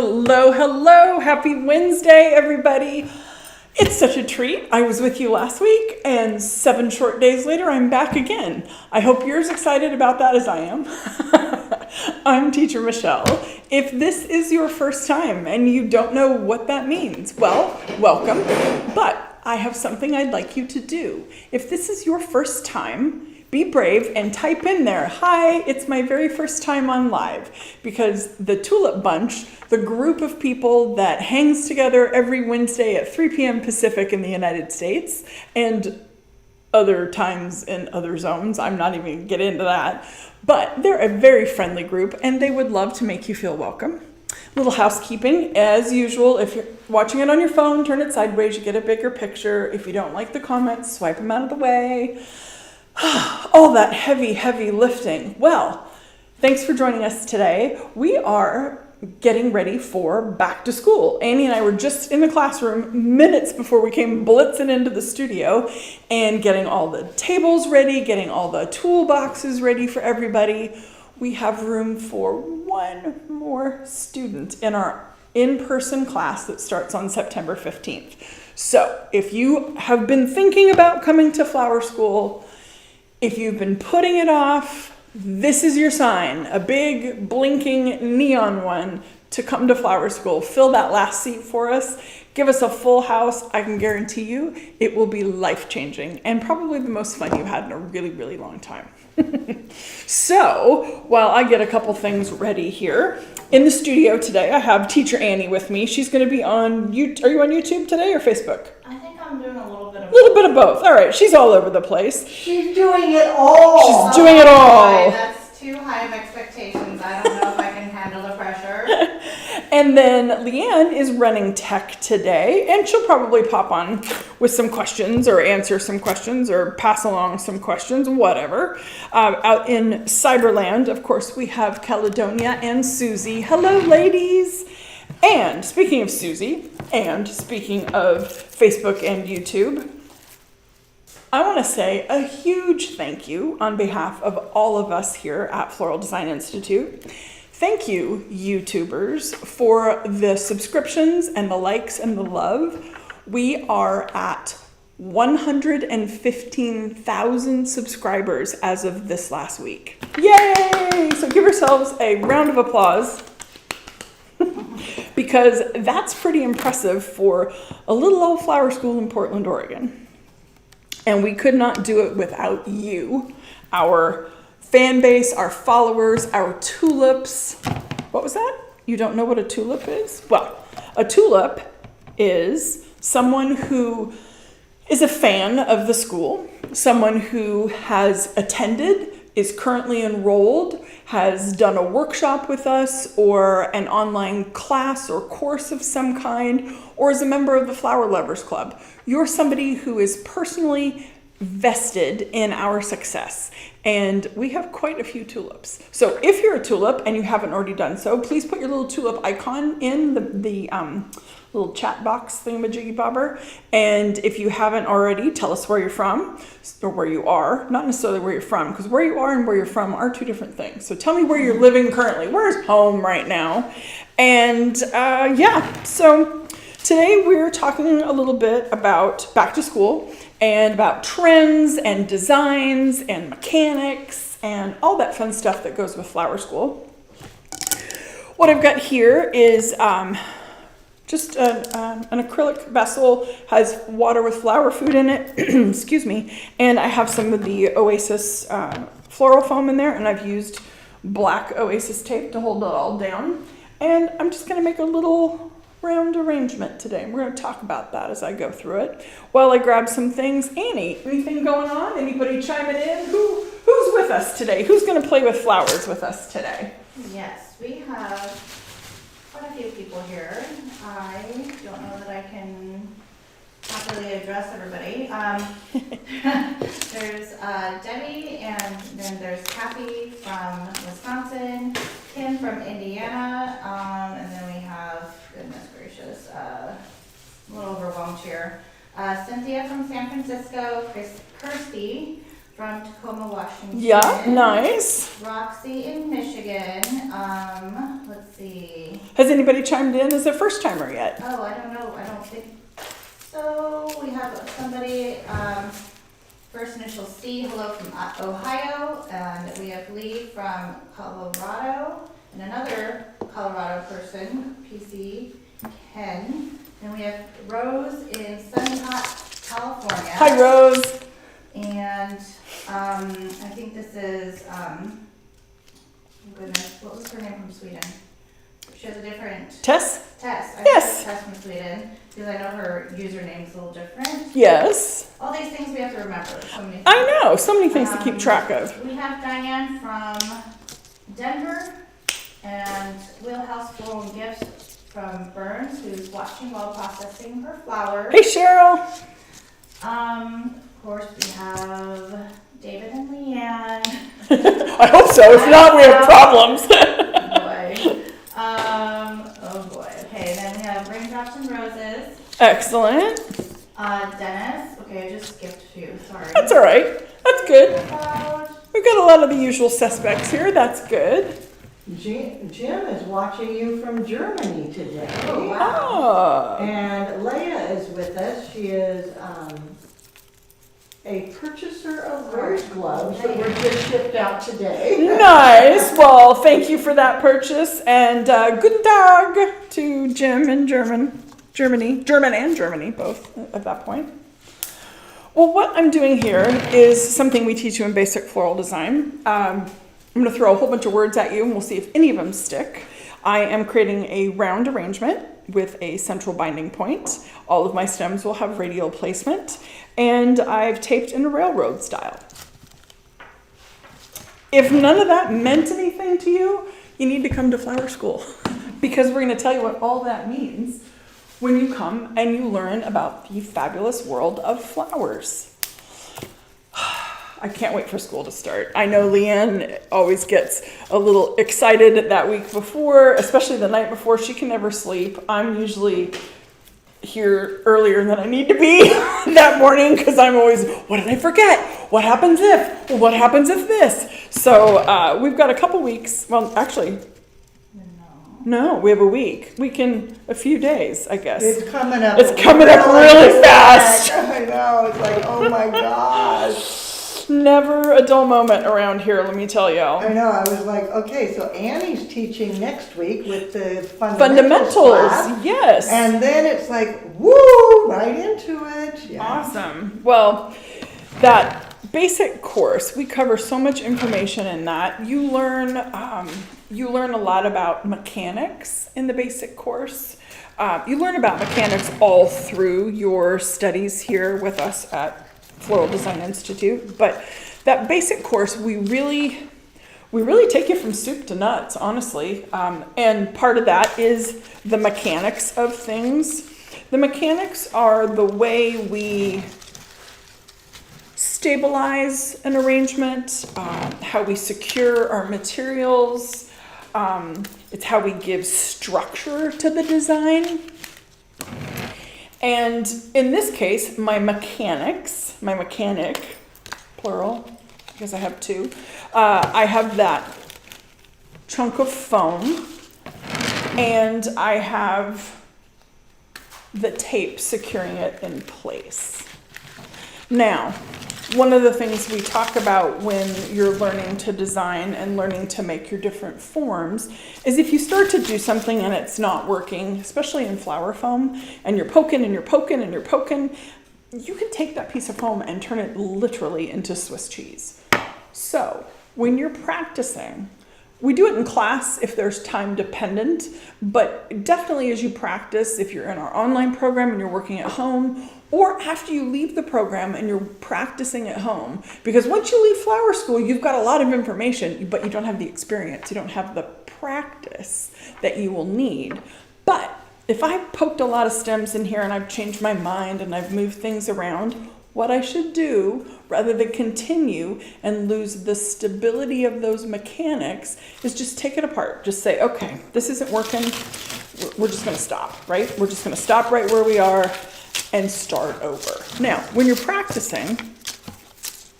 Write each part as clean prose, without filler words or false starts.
Hello, hello. Happy Wednesday, everybody. It's such a treat. I was with you last week, and 7 short days later, I'm back again. I hope you're as excited about that as I am. I'm Teacher Michelle. If this is your first time and you don't know what that means, well, welcome. But I have something I'd like you to do. If this is your first time, be brave and type in there, "Hi, it's my very first time on live," because the Tulip Bunch, the group of people that hangs together every Wednesday at 3 p.m. Pacific in the United States and other times in other zones, I'm not even gonna get into that, but they're a very friendly group and they would love to make you feel welcome. Little housekeeping, as usual, if you're watching it on your phone, turn it sideways, you get a bigger picture. If you don't like the comments, swipe them out of the way. All that heavy lifting. Well, thanks for joining us today. We are getting ready for back to school. Annie and I were just in the classroom minutes before we came blitzing into the studio and getting all the tables ready, getting all the toolboxes ready for everybody. We have room for one more student in our in-person class that starts on September 15th. So if you have been thinking about coming to Flower School, if you've been putting it off, this is your sign, a big blinking neon one to come to Flower School. Fill that last seat for us. Give us a full house. I can guarantee you it will be life-changing and probably the most fun you've had in a really long time. So while I get a couple things ready here, in the studio today I have Teacher Annie with me. She's going to be on YouTube. Are you on YouTube today or Facebook? I think I'm doing a little bit of both. A little bit of both. All right, she's all over the place. She's doing it all. She's doing it all. That's too high of expectations. I don't know if I can handle the pressure. And then Leanne is running tech today, and she'll probably pop on with some questions or answer some questions or pass along some questions, whatever. Out in Cyberland, of course, we have Caledonia and Susie. Hello, ladies. And speaking of Susie, and speaking of Facebook and YouTube, I want to say a huge thank you on behalf of all of us here at Floral Design Institute. Thank you, YouTubers, for the subscriptions and the likes and the love. We are at 115,000 subscribers as of this last week. Yay! So give yourselves a round of applause because that's pretty impressive for a little old flower school in Portland, Oregon. And we could not do it without you, our fan base, our followers, our tulips. What was that? You don't know what a tulip is? Well, a tulip is someone who is a fan of the school, someone who has attended, is currently enrolled, has done a workshop with us or an online class or course of some kind, or is a member of the Flower Lovers Club. You're somebody who is personally vested in our success, and we have quite a few tulips. So if you're a tulip and you haven't already done so, please put your little tulip icon in the little chat box thingamajiggy bobber. And if you haven't already, tell us where you're from or where you are, not necessarily where you're from, because where you are and where you're from are two different things. So tell me where you're living currently. Where's home right now? And so today we're talking a little bit about back to school and about trends and designs and mechanics and all that fun stuff that goes with flower school. What I've got here is just an acrylic vessel, has water with flower food in it, excuse me, and I have some of the Oasis floral foam in there, and I've used black Oasis tape to hold it all down. And I'm just going to make a little round arrangement today. We're going to talk about that as I go through it. While I grab some things, Annie, anything going on? Anybody chiming in? Who's with us today? Who's going to play with flowers with us today? Yes, we have quite a few people here. I don't know that I can properly address everybody. There's Debbie, and then there's Kathy from Wisconsin, Kim from Indiana, and then we have, goodness gracious, a little overwhelmed here, Cynthia from San Francisco, Kirsty from Tacoma, Washington. Yeah, nice. Roxy in Michigan. Let's see. Has anybody chimed in as a first timer yet? Oh, I don't know. I don't think so. We have somebody, first initial C, hello from Ohio. And we have Lee from Colorado. And another Colorado person, PC, Ken. And we have Rose in Sunny Hot, California. Hi, Rose. And I think this is, oh goodness, what was her name from Sweden? She has a different Tess? Tess. I Yes. think Tess from Sweden, because I know her username is a little different. Yes. All these things we have to remember. So many I know, so many things to keep track of. We have Diane from Denver, and Wheelhouse Floral and Gifts from Burns, who's watching while processing her flowers. Hey, Cheryl. Of course, we have David and Leanne. I hope so. If not, we have problems. Boy. Oh boy. Okay, then we have Raindrops and Roses. Excellent. Dennis. Okay, I just skipped a few. Sorry. That's all right. That's good. About We've got a lot of the usual suspects here. That's good. Jim is watching you from Germany today. Oh, wow. Ah. And Leah is with us. She is a purchaser of rose gloves that were just shipped out today. Nice. Well, thank you for that purchase. And guten Tag to Jim in German and Germany, both at that point. Well, what I'm doing here is something we teach you in basic floral design. I'm going to throw a whole bunch of words at you and we'll see if any of them stick. I am creating a round arrangement with a central binding point. All of my stems will have radial placement, and I've taped in a railroad style. If none of that meant anything to you, you need to come to flower school because we're going to tell you what all that means when you come and you learn about the fabulous world of flowers. I can't wait for school to start. I know Leanne always gets a little excited that week before, especially the night before. She can never sleep. I'm usually here earlier than I need to be that morning because I'm always, what did I forget? What happens if? What happens if this? So we've got a couple weeks. Well, actually, no, we have a week. A few days, I guess. It's coming up. It's coming up really fast. I know. It's like, oh my gosh. Never a dull moment around here, let me tell you. I know. I was like, okay, so Annie's teaching next week with the Fundamentals, class, yes. and then it's like, woo, right into it. Yeah. Awesome. Well, that basic course, we cover so much information in that. You learn a lot about mechanics in the basic course. You learn about mechanics all through your studies here with us at Floral Design Institute, but that basic course, we really take you from soup to nuts, honestly. And part of that is the mechanics of things. The mechanics are the way we stabilize an arrangement, how we secure our materials. It's how we give structure to the design. And in this case, my mechanic, plural, because I have two, I have that chunk of foam, and I have the tape securing it in place. Now, one of the things we talk about when you're learning to design and learning to make your different forms is if you start to do something and it's not working, especially in flower foam, and you're poking and you're poking and you're poking, you can take that piece of foam and turn it literally into Swiss cheese. So when you're practicing, we do it in class if there's time dependent, but definitely as you practice, if you're in our online program and you're working at home, or after you leave the program and you're practicing at home. Because once you leave flower school, you've got a lot of information, but you don't have the experience. You don't have the practice that you will need. But if I've poked a lot of stems in here and I've changed my mind and I've moved things around, what I should do, rather than continue and lose the stability of those mechanics, is just take it apart. Just say, okay, this isn't working. We're just going to stop, right? We're just going to stop right where we are and start over. Now, when you're practicing,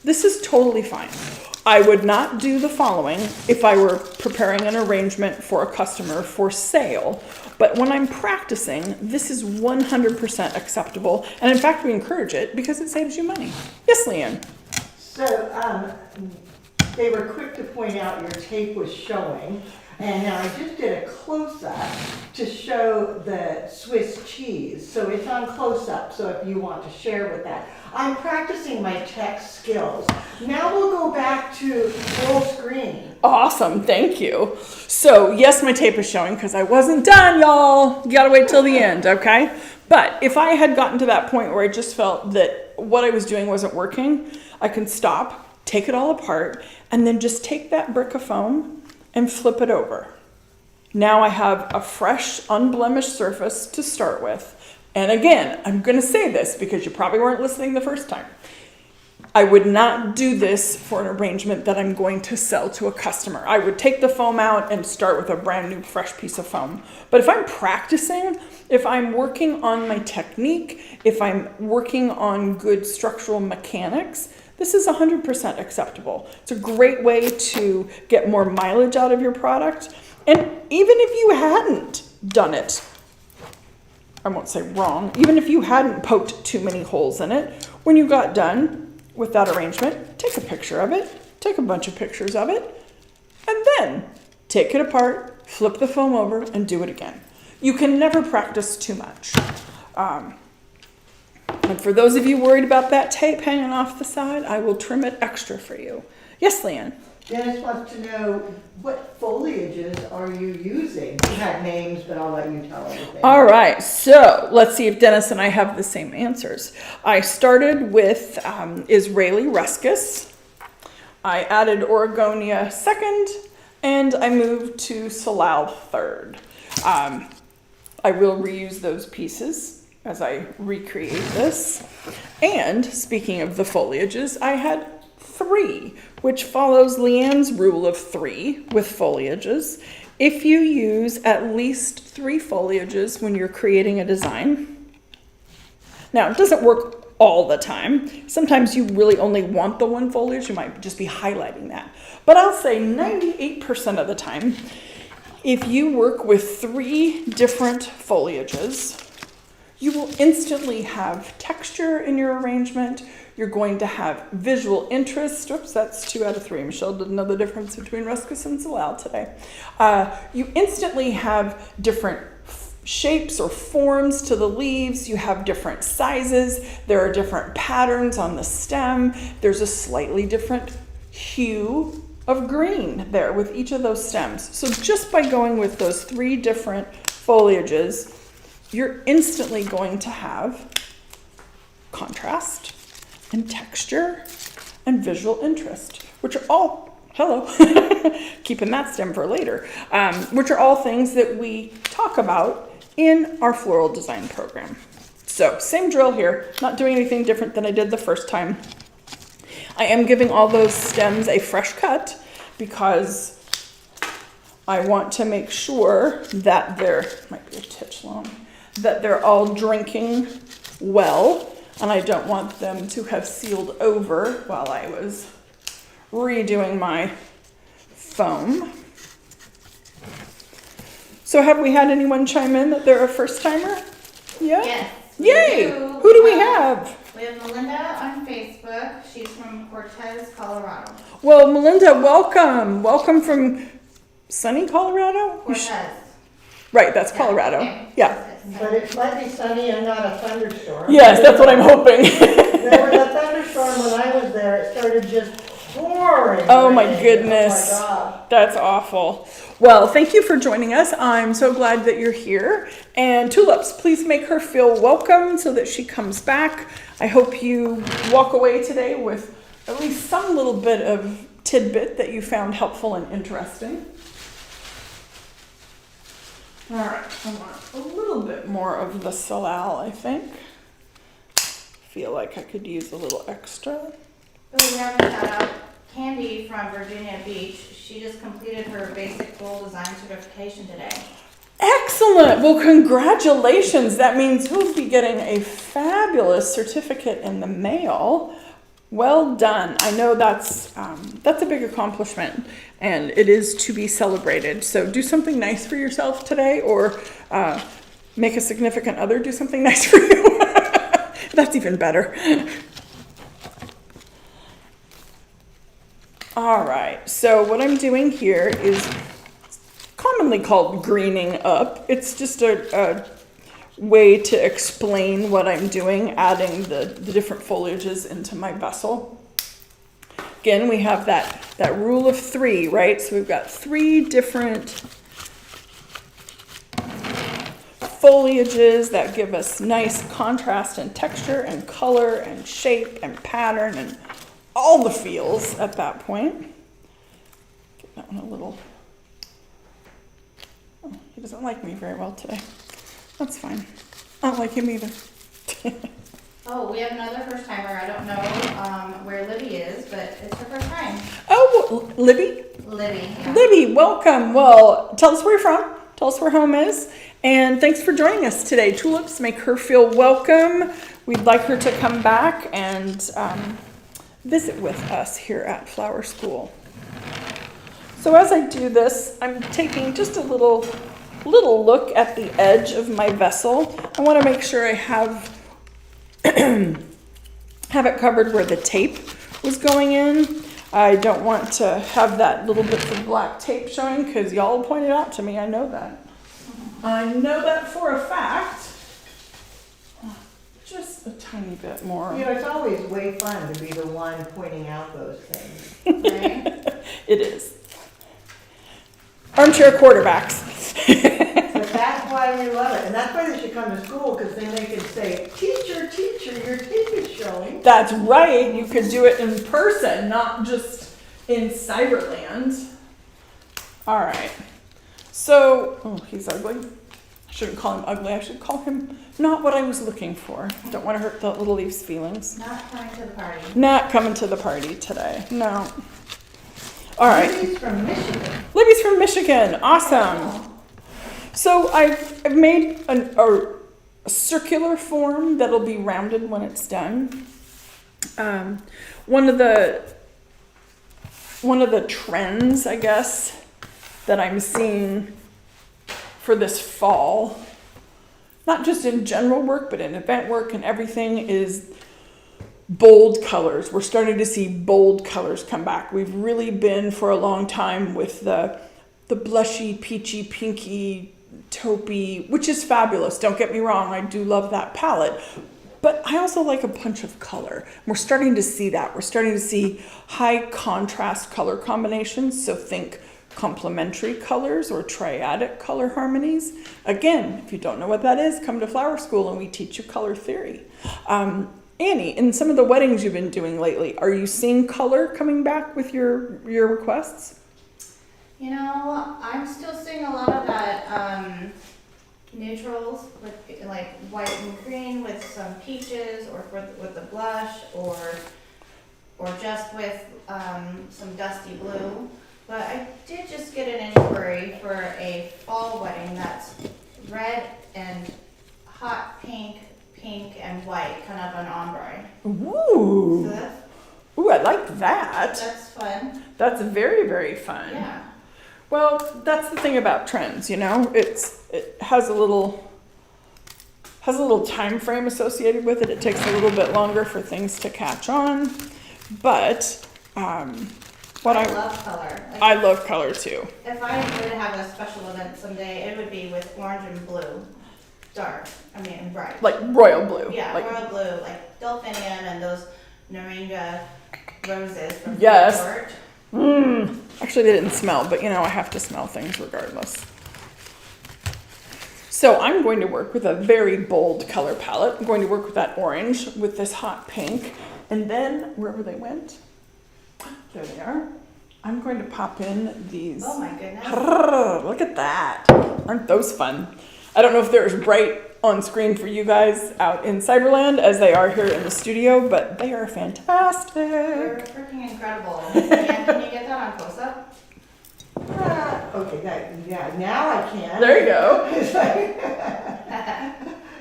This is totally fine. I would not do the following if I were preparing an arrangement for a customer for sale. But when I'm practicing, this is 100% acceptable. And in fact, we encourage it because it saves you money. Yes, Leanne? So, they were quick to point out your tape was showing, and now I just did a close-up to show the Swiss cheese. So it's on close-up, so if you want to share with that. I'm practicing my tech skills. Now we'll go back to full screen. Awesome, thank you. So yes, my tape is showing because I wasn't done, y'all. You gotta wait till the end, okay? But if I had gotten to that point where I just felt that what I was doing wasn't working, I can stop, take it all apart, and then just take that brick of foam and flip it over. Now I have a fresh, unblemished surface to start with. And again, I'm going to say this because you probably weren't listening the first time. I would not do this for an arrangement that I'm going to sell to a customer. I would take the foam out and start with a brand new fresh piece of foam. But if I'm practicing, if I'm working on my technique, if I'm working on good structural mechanics, this is 100% acceptable. It's a great way to get more mileage out of your product. And even if you hadn't done it, I won't say wrong, even if you hadn't poked too many holes in it, when you got done with that arrangement, take a picture of it, take a bunch of pictures of it, and then take it apart, flip the foam over, and do it again. You can never practice too much. And for those of you worried about that tape hanging off the side, I will trim it extra for you. Yes, Leanne? Dennis wants to know, what foliages are you using? You had names, but I'll let you tell everything. All right, so let's see if Dennis and I have the same answers. I started with Israeli ruscus. I added Oregonia second, and I moved to Floral third. I will reuse those pieces as I recreate this. And speaking of the foliages, I had 3, which follows Leanne's rule of 3 with foliages. If you use at least 3 foliages when you're creating a design, now it doesn't work all the time. Sometimes you really only want the one foliage, you might just be highlighting that. But I'll say 98% of the time, if you work with 3 different foliages, you will instantly have texture in your arrangement. You're going to have visual interest. Oops, that's 2 out of 3. Michelle didn't know the difference between ruscus and Floral today. You instantly have different shapes or forms to the leaves. You have different sizes. There are different patterns on the stem. There's a slightly different hue of green there with each of those stems. So just by going with those 3 different foliages, you're instantly going to have contrast and texture and visual interest, which are all, hello, keeping that stem for later, which are all things that we talk about in our floral design program. So same drill here, not doing anything different than I did the first time. I am giving all those stems a fresh cut because I want to make sure that they're, might be a titch long, that they're all drinking well, and I don't want them to have sealed over while I was redoing my foam. So have we had anyone chime in that they're a first timer? Yeah? Yes. Yay! Who do we have? We have Melinda on Facebook. She's from Cortez, Colorado. Well, Melinda, welcome. Welcome from sunny Colorado? Cortez. Right, that's Colorado. Okay. Yeah. But it might be sunny and not a thunderstorm. Yes, that's what I'm hoping. There was a thunderstorm when I was there. It started just pouring. Oh my rain. goodness. Oh my God. That's awful. Well, thank you for joining us. I'm so glad that you're here. And Tulips, please make her feel welcome so that she comes back. I hope you walk away today with at least some little bit of tidbit that you found helpful and interesting. All right, I want a little bit more of the Floral, I think. Feel like I could use a little extra. So we have a shout out, Candy from Virginia Beach. She just completed her basic full design certification today. Excellent. Well, congratulations. That means you'll be getting a fabulous certificate in the mail. Well done. I know that's a big accomplishment, and it is to be celebrated. So do something nice for yourself today, or make a significant other do something nice for you. That's even better. All right, so what I'm doing here is commonly called greening up. It's just a way to explain what I'm doing, adding the different foliages into my vessel. Again, we have that rule of 3, right? So we've got 3 different foliages that give us nice contrast and texture and color and shape and pattern and all the feels at that point. Get that one a little... Oh, he doesn't like me very well today. That's fine. I don't like him either. Oh, we have another first timer. I don't know where Libby is, but it's her first time. Oh, Libby? Libby. Yeah. Libby, welcome. Well, tell us where you're from. Tell us where home is. And thanks for joining us today. Tulips make her feel welcome. We'd like her to come back and visit with us here at Flower School. So as I do this, I'm taking just a little look at the edge of my vessel. I want to make sure I have it covered where the tape was going in. I don't want to have that little bit of black tape showing because y'all pointed out to me. I know that. I know that for a fact. Just a tiny bit more. You know, it's always way fun to be the one pointing out those things. Right? It is. Armchair quarterbacks. But that's why we love it. And that's why they should come to school, because then they can say, teacher, your tape is showing. That's right. You could do it in person, not just in Cyberland. All right. So, oh, he's ugly. I shouldn't call him ugly. I should call him not what I was looking for. Don't want to hurt the little leaf's feelings. Not coming to the party. Not coming to the party today. No. All right. Libby's from Michigan. Libby's from Michigan. Awesome. So I've made a circular form that'll be rounded when it's done. One of the trends, I guess, that I'm seeing for this fall, not just in general work, but in event work and everything, is bold colors. We're starting to see bold colors come back. We've really been for a long time with the blushy, peachy, pinky, taupey, which is fabulous. Don't get me wrong. I do love that palette. But I also like a punch of color. We're starting to see that. We're starting to see high contrast color combinations. So think complementary colors or triadic color harmonies. Again, if you don't know what that is, come to Flower School and we teach you color theory. Annie, in some of the weddings you've been doing lately, are you seeing color coming back with your requests? You know, I'm still seeing a lot of that neutrals with like white and green with some peaches, or with the blush, or just with some dusty blue. But I did just get an inquiry for a fall wedding that's red and hot pink and white, kind of an ombre. Ooh. So Ooh, I like that. that's fun. That's very, very fun. Yeah. Well, that's the thing about trends, you know. It has a little time frame associated with it. It takes a little bit longer for things to catch on. But I love color. Like, I love color too. if I were to have a special event someday, it would be with orange and blue. Dark. I mean, bright. Like royal blue. Yeah, Like, royal blue, like delphinium and those Naranga roses from Yes. Fort. Actually, they didn't smell, but you know, I have to smell things regardless. So I'm going to work with a very bold color palette. I'm going to work with that orange with this hot pink. And then wherever they went, there they are. I'm going to pop in these. Oh my goodness. Look at that. Aren't those fun? I don't know if they're as bright on screen for you guys out in Cyberland as they are here in the studio, but they are fantastic. They're freaking incredible. Can you get that on close up? Okay, yeah, now I can. There you go. It's like,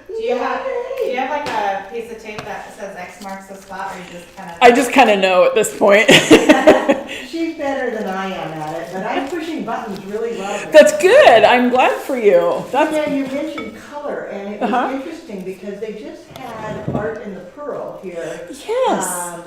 Do you have like a piece of tape that says X marks the spot, or you just kind of? I just kind of know at this point. She's better than I am at it, but I'm pushing buttons really well. That's good. I'm glad for you. That's Yeah, you mentioned color, and it was Uh-huh. interesting because they just had Art in the Pearl here. yes.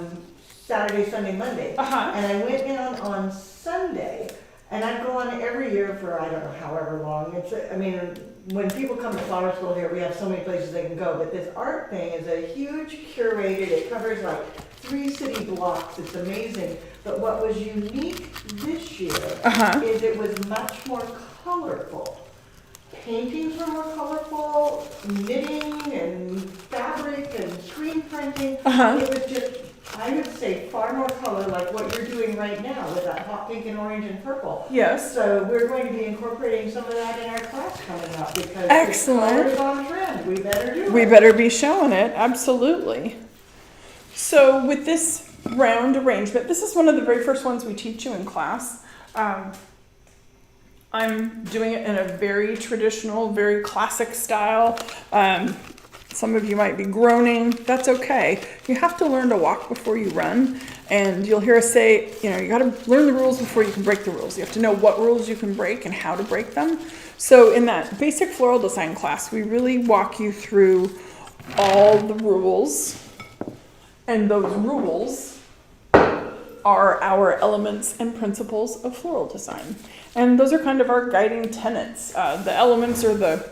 Saturday, Sunday, Monday. Uh-huh. And I went down on Sunday, and I go on every year for, I don't know, however long. I mean, when people come to flower school here, we have so many places they can go, but this art thing is a huge curated, it covers like 3 city blocks, it's amazing. But what was unique this year Uh-huh. is it was much more colorful. Paintings were more colorful, knitting and fabric and screen printing. Uh-huh. It was just, I would say, far more color like what you're doing right now with that hot pink and orange and purple. Yes. So we're going to be incorporating some of that in our class coming up because Excellent. it's on trend. We better do it. We better be showing it. Absolutely. So with this round arrangement, this is one of the very first ones we teach you in class. I'm doing it in a very traditional, very classic style. Some of you might be groaning. That's okay. You have to learn to walk before you run. And you'll hear us say, you got to learn the rules before you can break the rules. You have to know what rules you can break and how to break them. So in that basic floral design class, we really walk you through all the rules. And those rules are our elements and principles of floral design. And those are kind of our guiding tenets. The elements are the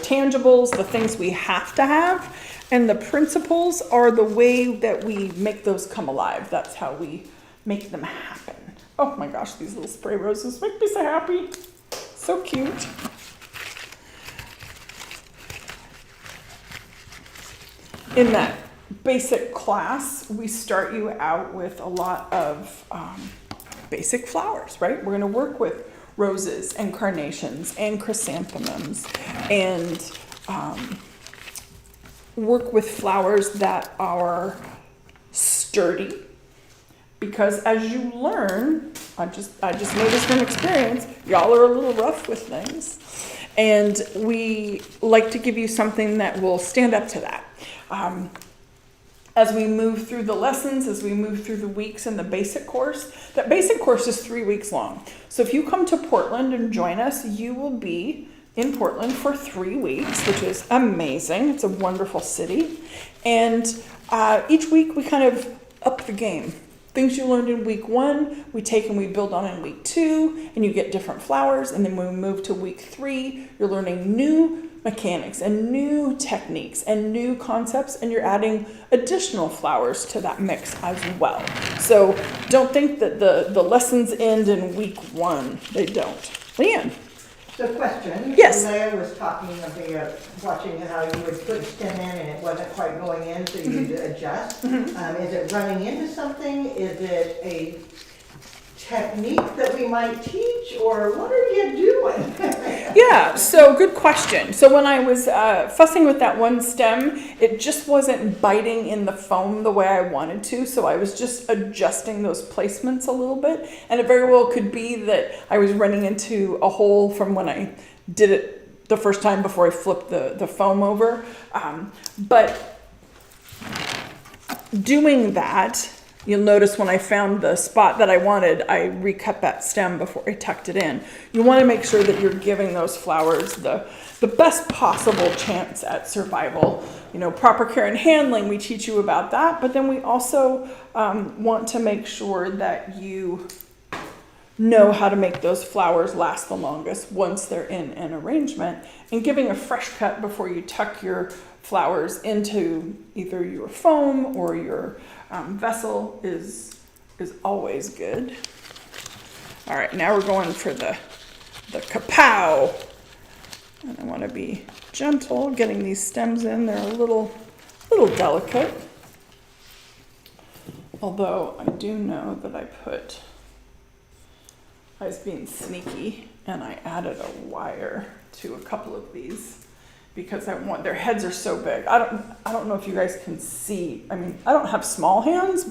tangibles, the things we have to have, and the principles are the way that we make those come alive. That's how we make them happen. Oh my gosh, these little spray roses make me so happy. So cute. In that basic class, we start you out with a lot of basic flowers, right? We're gonna work with roses and carnations and chrysanthemums and work with flowers that are sturdy, because as you learn, I just noticed from experience, y'all are a little rough with things, and we like to give you something that will stand up to that. As we move through the lessons, as we move through the weeks in the basic course, that basic course is 3 weeks long. So if you come to Portland and join us, you will be in Portland for 3 weeks, which is amazing. It's a wonderful city. And each week we kind of up the game. Things you learned in week 1, we take and we build on in week 2, and you get different flowers. And then when we move to week 3, you're learning new mechanics and new techniques and new concepts, and you're adding additional flowers to that mix as well. So don't think that the lessons end in week 1. They don't. Leanne. So question. Yes. Leah was talking about watching how you would put a stem in and it wasn't quite going in, so you would adjust. Is it running into something? Is it a technique that we might teach, or what are you doing? Yeah, so good question. So when I was fussing with that one stem, it just wasn't biting in the foam the way I wanted to, so I was just adjusting those placements a little bit, and it very well could be that I was running into a hole from when I did it the first time before I flipped the foam over. But doing that, you'll notice when I found the spot that I wanted, I recut that stem before I tucked it in. You want to make sure that you're giving those flowers the best possible chance at survival. Proper care and handling, we teach you about that, but then we also want to make sure that you know how to make those flowers last the longest once they're in an arrangement. And giving a fresh cut before you tuck your flowers into either your foam or your vessel is always good. All right, now we're going for the kapow. And I want to be gentle getting these stems in. They're a little delicate. Although I do know that I was being sneaky and I added a wire to a couple of these because their heads are so big. I don't know if you guys can see. I mean, I don't have small hands,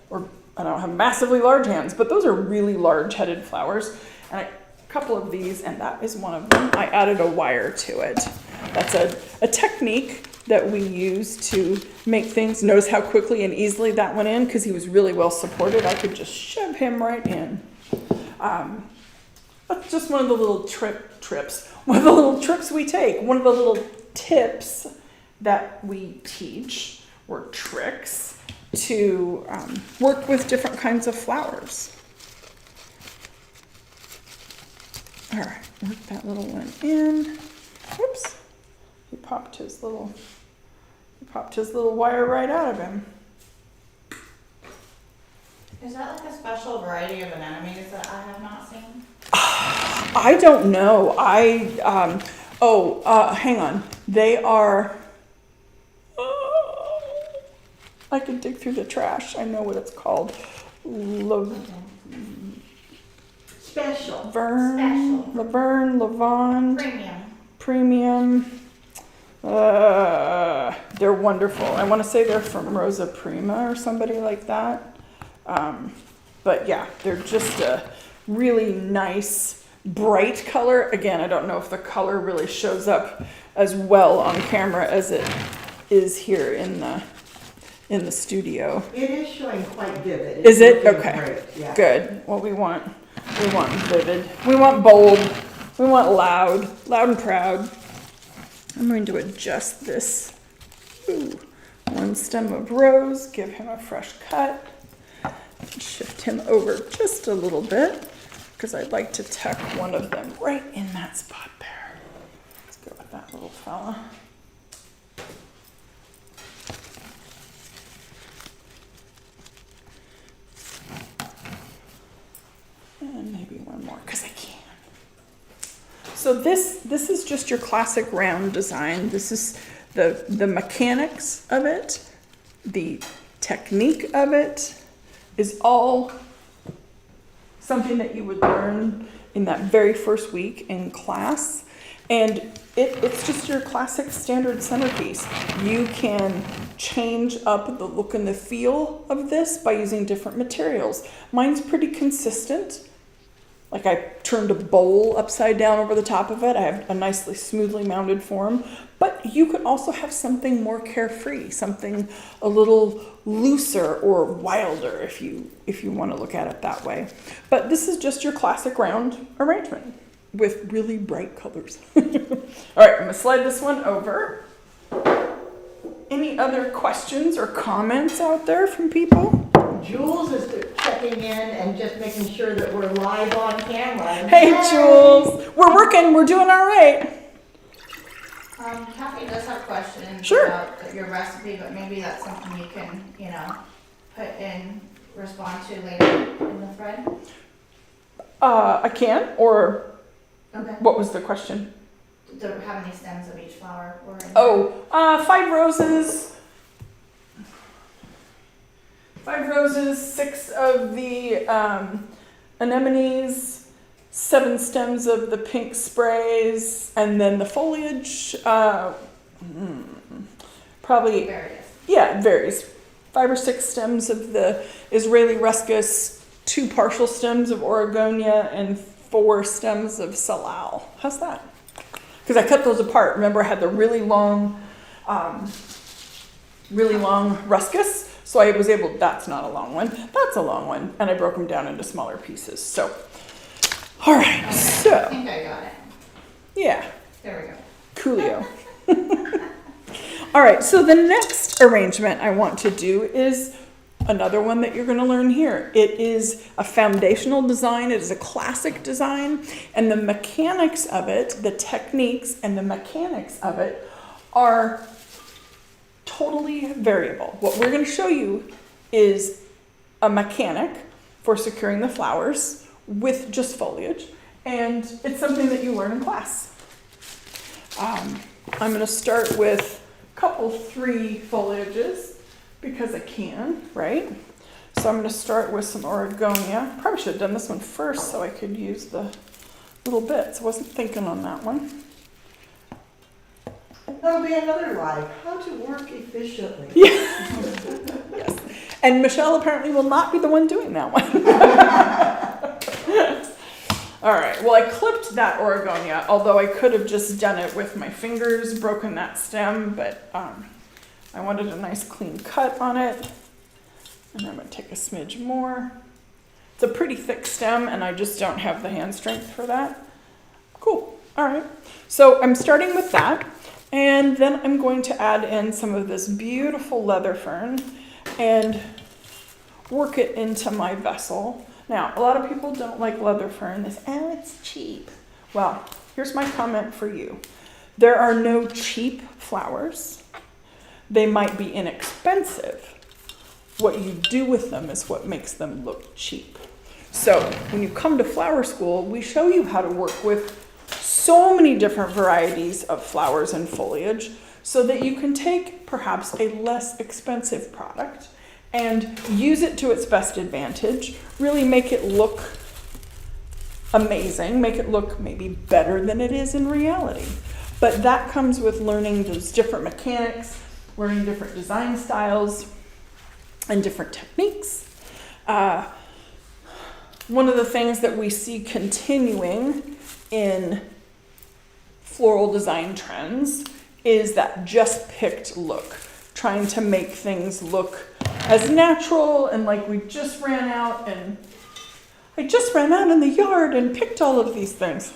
or I don't have massively large hands, but those are really large headed flowers. And a couple of these, and that is one of them, I added a wire to it. That's a technique that we use to make things. Notice how quickly and easily that went in because he was really well supported. I could just shove him right in. That's just one of the little trips. One of the little trips we take. One of the little tips that we teach, or tricks, to work with different kinds of flowers. All right, work that little one in. Whoops, he popped his little wire right out of him. Is that like a special variety of anemones that I have not seen? I don't know. Hang on. They are. I can dig through the trash. I know what it's called. Special. Laverne, Lavande. Premium. They're wonderful. I want to say they're from Rosa Prima or somebody like that. But yeah, they're just a really nice, bright color. Again, I don't know if the color really shows up as well on camera as it is here in the studio. It is showing quite vivid. Is it? Looking Okay. great, yeah. Good. Well, we want vivid. We want bold. We want loud and proud. I'm going to adjust this. Ooh. One stem of rose, give him a fresh cut. Shift him over just a little bit because I'd like to tuck one of them right in that spot there. Let's go with that little fella. And maybe one more because I can. So this is just your classic round design. This is the mechanics of it, the technique of it is all something that you would learn in that very first week in class. And it's just your classic standard centerpiece. You can change up the look and the feel of this by using different materials. Mine's pretty consistent. Like I turned a bowl upside down over the top of it. I have a nicely smoothly mounted form. But you could also have something more carefree, something a little looser or wilder if you want to look at it that way. But this is just your classic round arrangement with really bright colors. All right, I'm going to slide this one over. Any other questions or comments out there from people? Jules is checking in and just making sure that we're live on camera. Hey, Jules. We're working. We're doing all right. Kathy does have questions Sure. about your recipe, but maybe that's something you can, put in, respond to later in the thread. I can, or Okay. what was the question? How many stems of each flower were in? 5 roses. 5 roses, 6 of the anemones, 7 stems of the pink sprays, and then the foliage. Probably, Various. yeah, it varies. 5 or 6 stems of the Israeli ruscus, 2 partial stems of Oregonia, and 4 stems of salal. How's that? Because I cut those apart. Remember, I had the really long ruscus. So I was able, that's not a long one, that's a long one. And I broke them down into smaller pieces. So, all right, Okay, so, I think I got it. yeah, There we go. coolio. All right, so the next arrangement I want to do is another one that you're going to learn here. It is a foundational design. It is a classic design. And the mechanics of it, the techniques and the mechanics of it are totally variable. What we're going to show you is a mechanic for securing the flowers with just foliage, and it's something that you learn in class. I'm going to start with a couple 3 foliages because I can, right? So I'm going to start with some Oregonia. Probably should have done this one first so I could use the little bits. I wasn't thinking on that one. That'll be another live, how to work efficiently. Yes. And Michelle apparently will not be the one doing that one. All right, well, I clipped that Oregonia, although I could have just done it with my fingers, broken that stem, but I wanted a nice clean cut on it. And I'm gonna take a smidge more. It's a pretty thick stem and I just don't have the hand strength for that. Cool, all right. So I'm starting with that, and then I'm going to add in some of this beautiful leather fern and work it into my vessel. Now, a lot of people don't like leather fern. They say, oh, it's cheap. Well, here's my comment for you. There are no cheap flowers. They might be inexpensive. What you do with them is what makes them look cheap. So when you come to flower school, we show you how to work with so many different varieties of flowers and foliage so that you can take perhaps a less expensive product and use it to its best advantage, really make it look amazing, make it look maybe better than it is in reality. But that comes with learning those different mechanics, learning different design styles and different techniques. One of the things that we see continuing in floral design trends is that just picked look, trying to make things look as natural and like we just ran out and I just ran out in the yard and picked all of these things.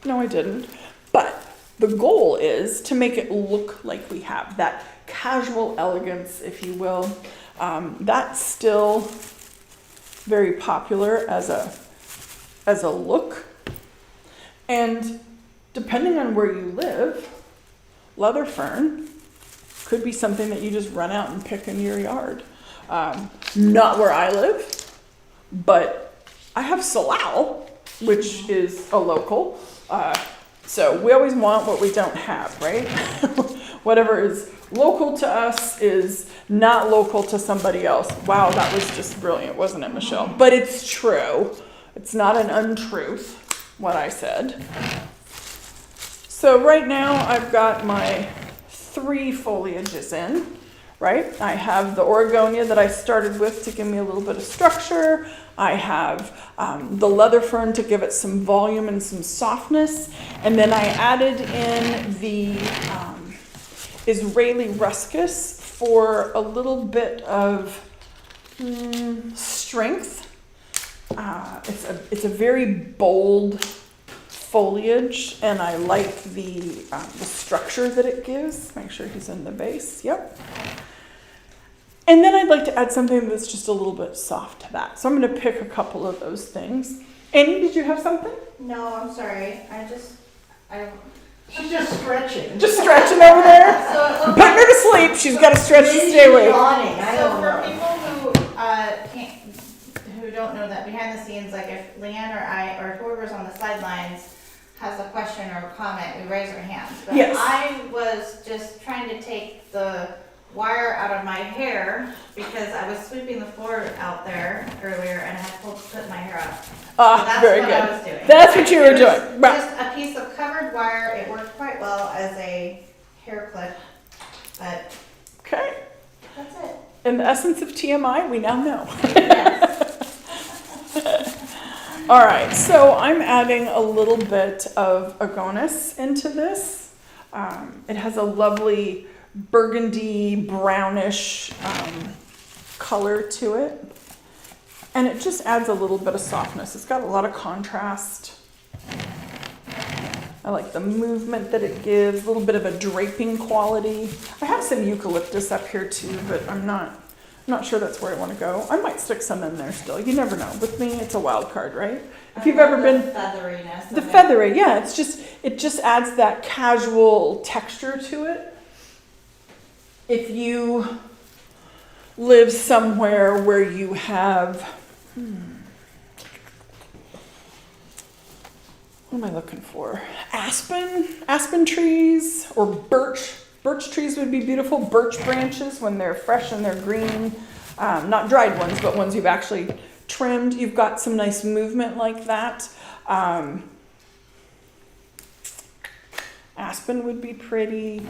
No, I didn't. But the goal is to make it look like we have that casual elegance, if you will. That's still very popular as a look. And depending on where you live, leather fern could be something that you just run out and pick in your yard. Not where I live, but I have Floral, which is a local. So we always want what we don't have, right? Whatever is local to us is not local to somebody else. Wow, that was just brilliant, wasn't it, Michelle? But it's true. It's not an untruth, what I said. So right now I've got my 3 foliages in, right? I have the Oregonia that I started with to give me a little bit of structure. I have the leather fern to give it some volume and some softness. And then I added in the Israeli ruscus for a little bit of strength. It's a very bold foliage, and I like the structure that it gives. Make sure he's in the base. Yep. And then I'd like to add something that's just a little bit soft to that. So I'm going to pick a couple of those things. Annie, did you have something? No, I'm sorry. She's just stretching. Just stretching over there? So it I'm looks putting her to sleep. She's got to stretch to stay awake. So for people who don't know that behind the scenes, like if Leanne or I or whoever's on the sidelines has a question or a comment, we raise our hands. But yes. I was just trying to take the wire out of my hair because I was sweeping the floor out there earlier and I had to put my hair up. So that's very what good. I was doing. That's what you were It was doing. Right. Just a piece of covered wire. It worked quite well as a hair clip, but Okay. that's it. In the essence of TMI, we now know. Yes. All right, so I'm adding a little bit of agonis into this. It has a lovely burgundy brownish color to it. And it just adds a little bit of softness. It's got a lot of contrast. I like the movement that it gives, a little bit of a draping quality. I have some eucalyptus up here too, but I'm not sure that's where I want to go. I might stick some in there still. You never know. With me, it's a wild card, right? If you've ever been featheriness. the feathery, yeah, it just adds that casual texture to it. If you live somewhere where you have what am I looking for? Aspen trees or birch. Birch trees would be beautiful. Birch branches when they're fresh and they're green. Not dried ones, but ones you've actually trimmed. You've got some nice movement like that. Aspen would be pretty.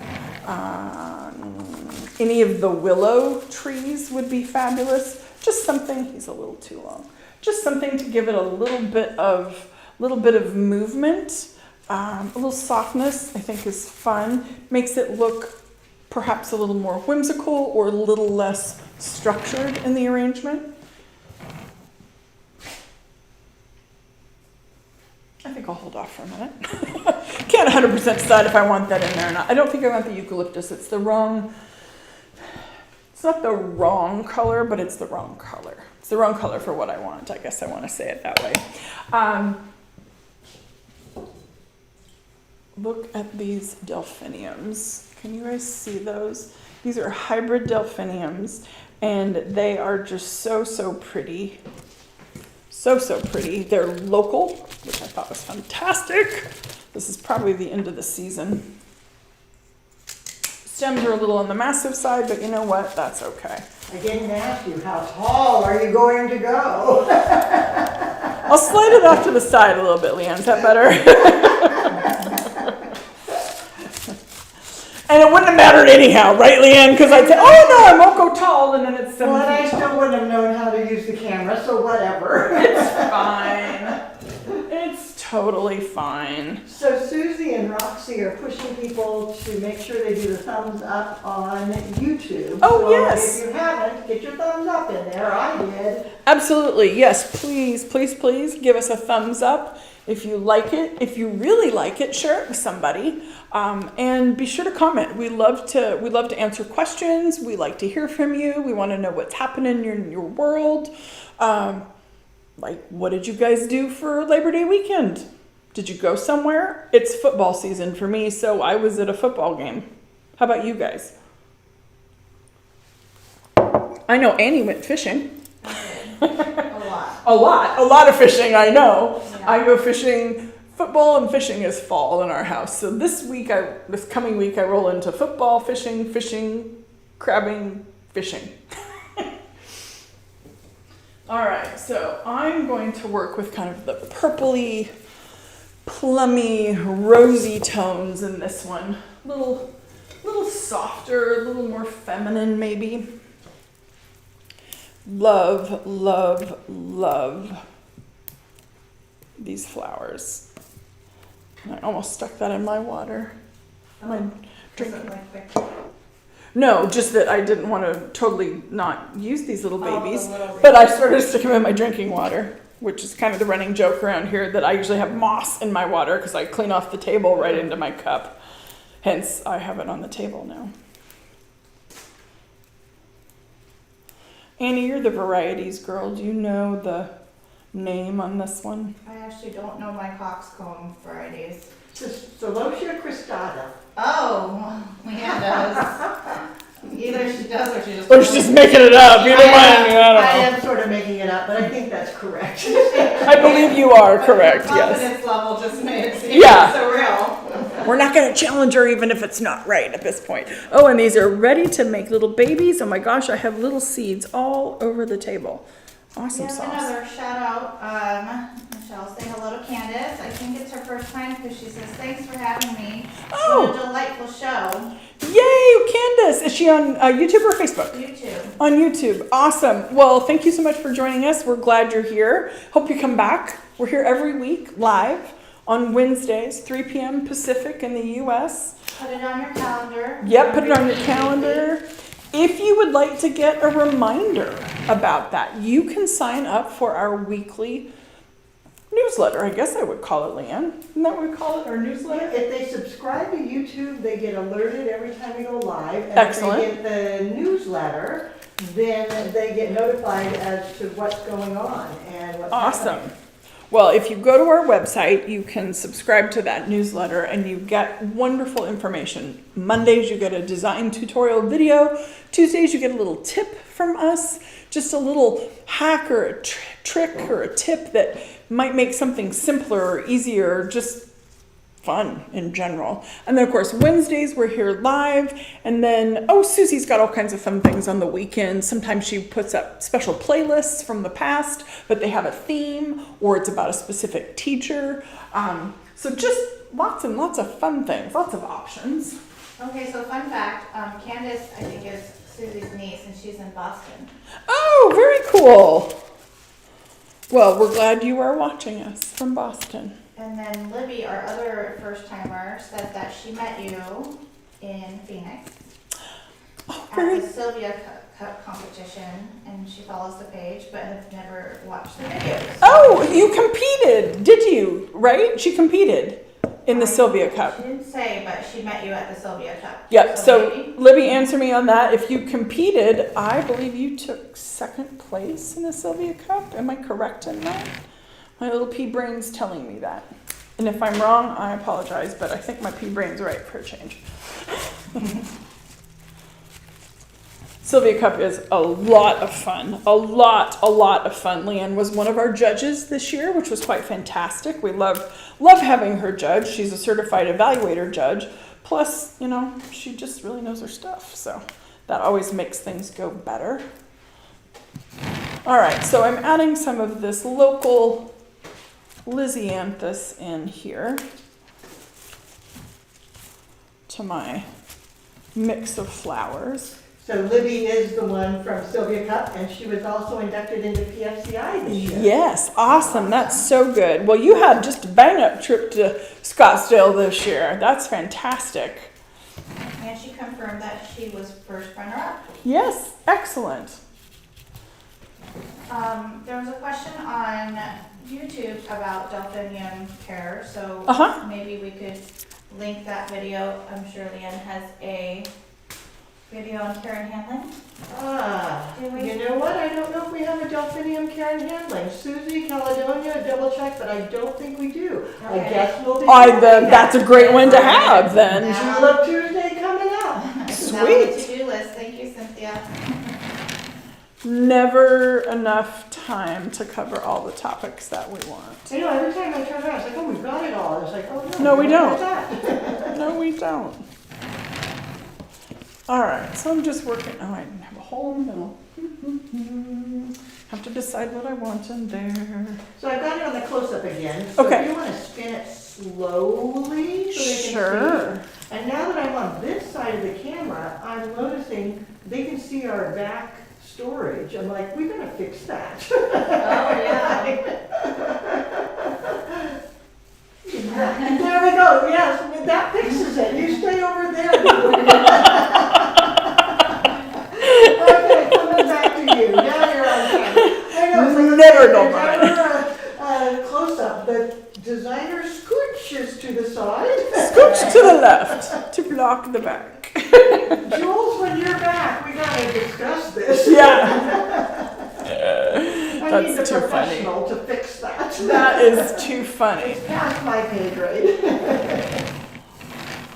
Any of the willow trees would be fabulous. Just something, he's a little too long. Just something to give it a little bit of little bit of movement, a little softness, I think is fun. Makes it look perhaps a little more whimsical or a little less structured in the arrangement. I think I'll hold off for a minute. Can't 100% decide if I want that in there or not. I don't think I want the eucalyptus. It's not the wrong color, but it's the wrong color. It's the wrong color for what I want. I guess I want to say it that way. Look at these delphiniums. Can you guys see those? These are hybrid delphiniums, and they are just so, so pretty. So, so pretty. They're local, which I thought was fantastic. This is probably the end of the season. Stems are a little on the massive side, but you know what? That's okay. I didn't ask you, how tall are you going to go? I'll slide it off to the side a little bit, Leanne. Is that better? And it wouldn't have mattered anyhow, right, Leanne? Because I'd say, oh no, I won't go tall, and then it's 7 Well, and I feet still tall. wouldn't have known how to use the camera, so whatever. It's fine. It's totally fine. So Susie and Roxy are pushing people to make sure they do the thumbs up on YouTube. Oh, So yes. if you haven't, get your thumbs up in there. I did. Absolutely. Yes, please, please, please give us a thumbs up if you like it. If you really like it, share it with somebody. And be sure to comment. We love to answer questions. We like to hear from you. We want to know what's happening in your world. Like, what did you guys do for Labor Day weekend? Did you go somewhere? It's football season for me, so I was at a football game. How about you guys? I know Annie went fishing. A lot. A lot of fishing, I know. Yeah. I go fishing. Football and fishing is fall in our house. So this coming week, I roll into football, fishing, crabbing, fishing. All right, so I'm going to work with kind of the purpley, plummy, rosy tones in this one. Little softer, a little more feminine maybe. Love, love, love these flowers. And I almost stuck that in my water. My drink. No, just that I didn't want to totally not use these little babies, but I started sticking them in my drinking water, which is kind of the running joke around here that I usually have moss in my water because I clean off the table right into my cup. Hence, I have it on the table now. Annie, you're the varieties girl. Do you know the name on this one? I actually don't know my coxcomb varieties. Celosia cristata. Oh, Leanne does. Either she does or she just. Or she's just making it up. Either one. I I don't am sort of making it up, but I think that's correct. know. I believe you are correct. Her Yes. confidence level just made it seem Yeah. so real. We're not going to challenge her even if it's not right at this point. Oh, and these are ready to make little babies. Oh my gosh, I have little seeds all over the table. Awesome We have sauce. another shout out. Michelle, say hello to Candace. I think it's her first time because she says, thanks for having me. Oh. What a delightful show. Yay, Candace. Is she on YouTube or Facebook? YouTube. On YouTube. Awesome. Well, thank you so much for joining us. We're glad you're here. Hope you come back. We're here every week live on Wednesdays, 3 p.m. Pacific in the U.S. Put it on your calendar. Yep, put it on your calendar. If you would like to get a reminder about that, you can sign up for our weekly newsletter. I guess I would call it, Leanne. Isn't that what we call it, our newsletter? If they subscribe to YouTube, they get alerted every time we go live. And Excellent. if they get the newsletter, then they get notified as to what's going on and what's Awesome. happening. Well, if you go to our website, you can subscribe to that newsletter and you get wonderful information. Mondays, you get a design tutorial video. Tuesdays, you get a little tip from us, just a little hack or a trick or a tip that might make something simpler or easier, just fun in general. And then, of course, Wednesdays, we're here live. And then, Susie's got all kinds of fun things on the weekends. Sometimes she puts up special playlists from the past, but they have a theme or it's about a specific teacher. So just lots and lots of fun things, lots of options. Okay, so fun fact, Candace, I think, is Susie's niece and she's in Boston. Oh, very cool. Well, we're glad you are watching us from Boston. And then Libby, our other first timer, said that she met you in Phoenix Oh, at very. the Sylvia Cup competition, and she follows the page, but has never watched the videos. Oh, you competed, did you? Right? She competed in the Sylvia Cup. She didn't say, but she met you at the Sylvia Cup. Yep. So maybe? Libby, answer me on that. If you competed, I believe you took second place in the Sylvia Cup. Am I correct in that? My little pea brain's telling me that. And if I'm wrong, I apologize, but I think my pea brain's right for a change. Sylvia Cup is a lot of fun. A lot of fun. Leanne was one of our judges this year, which was quite fantastic. We love having her judge. She's a certified evaluator judge. Plus, you know, she just really knows her stuff. So that always makes things go better. All right, so I'm adding some of this local Lysianthus in here to my mix of flowers. So Libby is the one from Sylvia Cup, and she was also inducted into PFCI this year. Yes, awesome. That's so good. Well, you had just a bang-up trip to Scottsdale this year. That's fantastic. And she confirmed that she was first runner-up. Yes, excellent. There was a question on YouTube about delphinium care, so maybe we could link that video. I'm sure Leanne has a video on care and handling. You know what? I don't know if we have a delphinium care and handling. Susie, Caledonia, double check, but I don't think we do. I Okay. guess we'll be. That's a great one to have then. Julep Tuesday coming up. It's on the Sweet. to-do list. Thank you, Cynthia. Never enough time to cover all the topics that we want. You know, every time I turn around, it's like, oh, we've got it all. It's like, oh, no. No, we don't. What's that? No, we don't. All right, so I'm just working. Oh, I didn't have a hole in the middle. Have to decide what I want in there. So I've got it on the close-up again. So Okay. if you want to spin it slowly so they can Sure. see. And now that I'm on this side of the camera, I'm noticing they can see our back storage. I'm like, we gotta fix that. Oh, yeah. There we go. Yes, that fixes it. You stay over there. Okay, coming back to you. Now you're on camera. I know, it's like Never there's go by. never a close-up. The designer scooches to the side. Scooch to the left to block the back. Jules, when you're back, we gotta discuss this. Yeah. I need the That's too funny. professional to fix that. That is too funny. It's past my pay grade.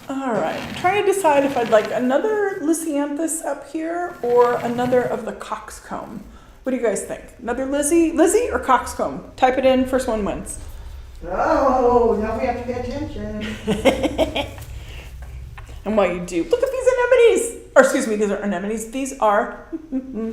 All right, I'm trying to decide if I'd like another Lysianthus up here or another of the coxcomb. What do you guys think? Another Lizzie or coxcomb? Type it in, first one wins. Oh, now we have to pay attention. And while you do, look at these anemones. Or excuse me, these are anemones. These are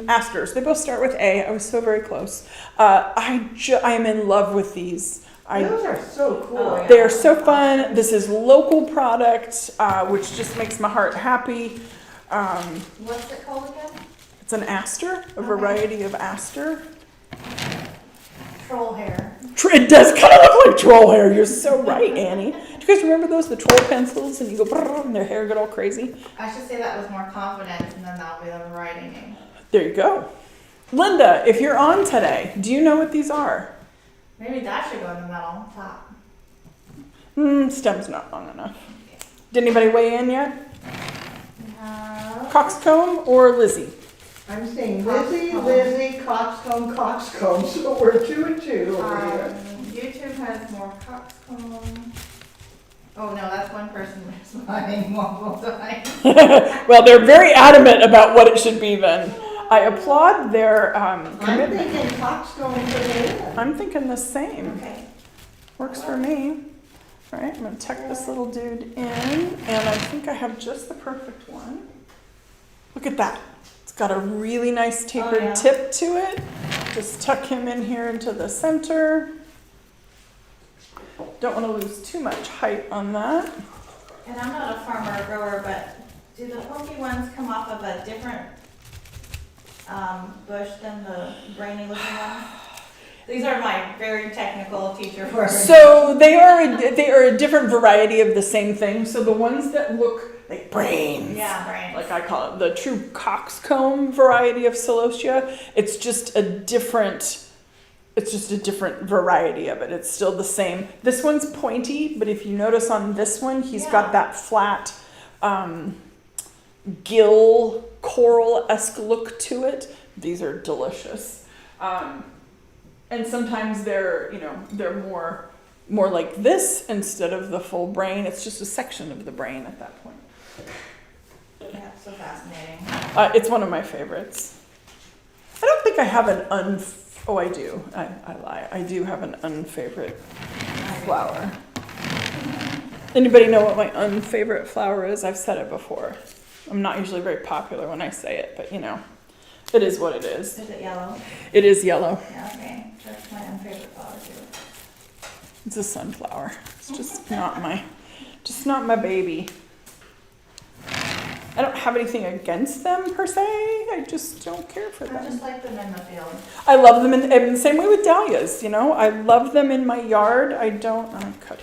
asters. They both start with A. I was so very close. I am in love with these. Those are so cool. Oh, yeah. They are so fun. This is local product, which just makes my heart happy. What's it called again? It's an aster, a Okay. variety of aster. Troll hair. It does kind of look like troll hair. You're so right, Annie. Do you guys remember those? The troll pencils, and you go brrr, and their hair get all crazy. I should say that was more confident, and then that'll be the variety name. There you go. Linda, if you're on today, do you know what these are? Maybe that should go in the middle top. Stem's not long enough. Did anybody weigh in yet? No. Coxcomb or Lizzie? I'm saying Lizzie, Coxcomb. Lizzie, coxcomb, coxcomb. So we're 2 and 2 over here. YouTube has more coxcomb. Oh no, that's one person responding multiple times. Well, they're very adamant about what it should be then. I applaud their I'm commitment. thinking coxcomb for the I'm thinking the same. Okay. Works for me. All right, I'm gonna tuck this little dude in, and I think I have just the perfect one. Look at that. It's got a really nice tapered yeah. tip to it. Just tuck him in here into the center. Don't want to lose too much height on that. And I'm not a farmer or grower, but do the pokey ones come off of a different bush than the brainy looking ones? These are my very technical teacher words. So they are a different variety of the same thing. So the ones that look like brains, Yeah, brains. like I call it, the true coxcomb variety of celosia, it's just a different variety of it. It's still the same. This one's pointy, but if you notice on this one, he's got that flat gill coral-esque look to it. These are delicious. And sometimes they're more like this instead of the full brain. It's just a section of the brain at that point. Yeah, so fascinating. It's one of my favorites. I don't think I have an oh, I do. I lie. I do have an unfavorite flower. Anybody know what my unfavorite flower is? I've said it before. I'm not usually very popular when I say it, but it is what it is. Is it yellow? It is yellow. Yeah, okay. That's my unfavorite flower too. It's a sunflower. It's just not my baby. I don't have anything against them per se. I just don't care for I them. just like them in the field. I love them in the same way with dahlias, I love them in my yard. I cut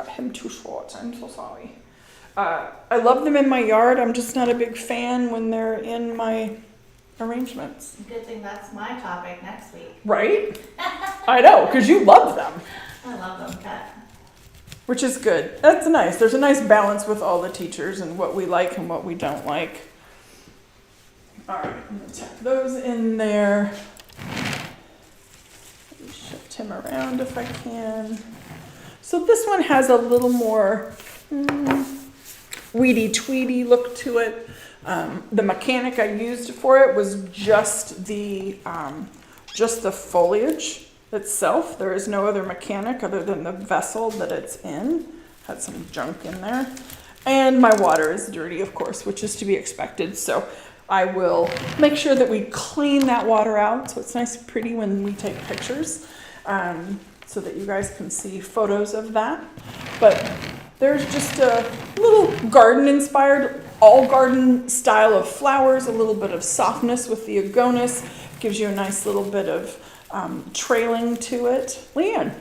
him too short. I'm so sorry. I love them in my yard. I'm just not a big fan when they're in my arrangements. Good thing that's my topic next week. Right? I know, because you love them. I love them cut. Which is good. That's nice. There's a nice balance with all the teachers and what we like and what we don't like. All right, I'm gonna tuck those in there. Shift him around if I can. So this one has a little more weedy tweedy look to it. The mechanic I used for it was just the foliage itself. There is no other mechanic other than the vessel that it's in. Had some junk in there. And my water is dirty, of course, which is to be expected. So I will make sure that we clean that water out so it's nice and pretty when we take pictures, so that you guys can see photos of that. But there's just a little garden-inspired, all-garden style of flowers, a little bit of softness with the agonis. Gives you a nice little bit of trailing to it. Leanne.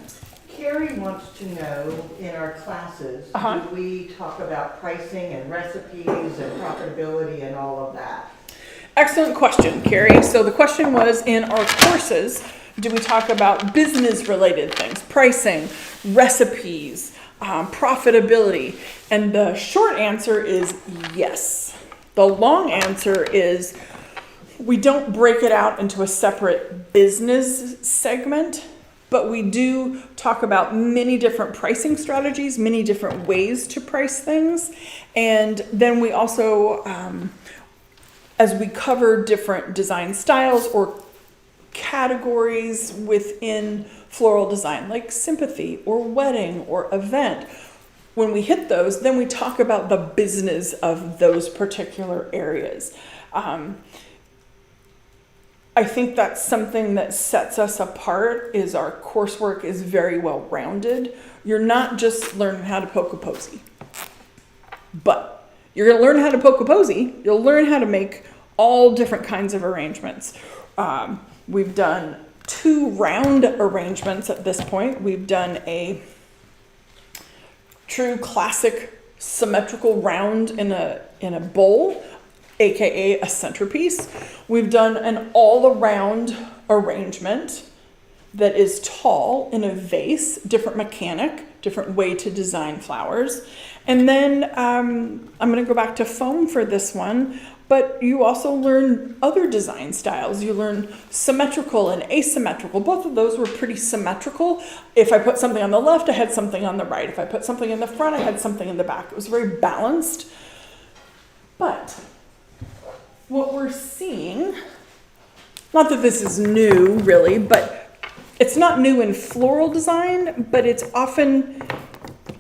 Carrie wants to know, in our classes, do we talk about pricing and recipes and profitability and all of that? Excellent question, Carrie. So the question was, in our courses, do we talk about business-related things, pricing, recipes, profitability? And the short answer is yes. The long answer is we don't break it out into a separate business segment, but we do talk about many different pricing strategies, many different ways to price things. And then we also, as we cover different design styles or categories within floral design, like sympathy or wedding or event, when we hit those, then we talk about the business of those particular areas. I think that's something that sets us apart, is our coursework is very well rounded. You're not just learning how to poke a posy, but you're going to learn how to poke a posy. You'll learn how to make all different kinds of arrangements. We've done 2 round arrangements at this point. We've done a true classic symmetrical round in a bowl, aka a centerpiece. We've done an all-around arrangement that is tall in a vase, different mechanic, different way to design flowers. And then I'm going to go back to foam for this one, but you also learn other design styles. You learn symmetrical and asymmetrical. Both of those were pretty symmetrical. If I put something on the left, I had something on the right. If I put something in the front, I had something in the back. It was very balanced. But what we're seeing, not that this is new really, but it's not new in floral design, but it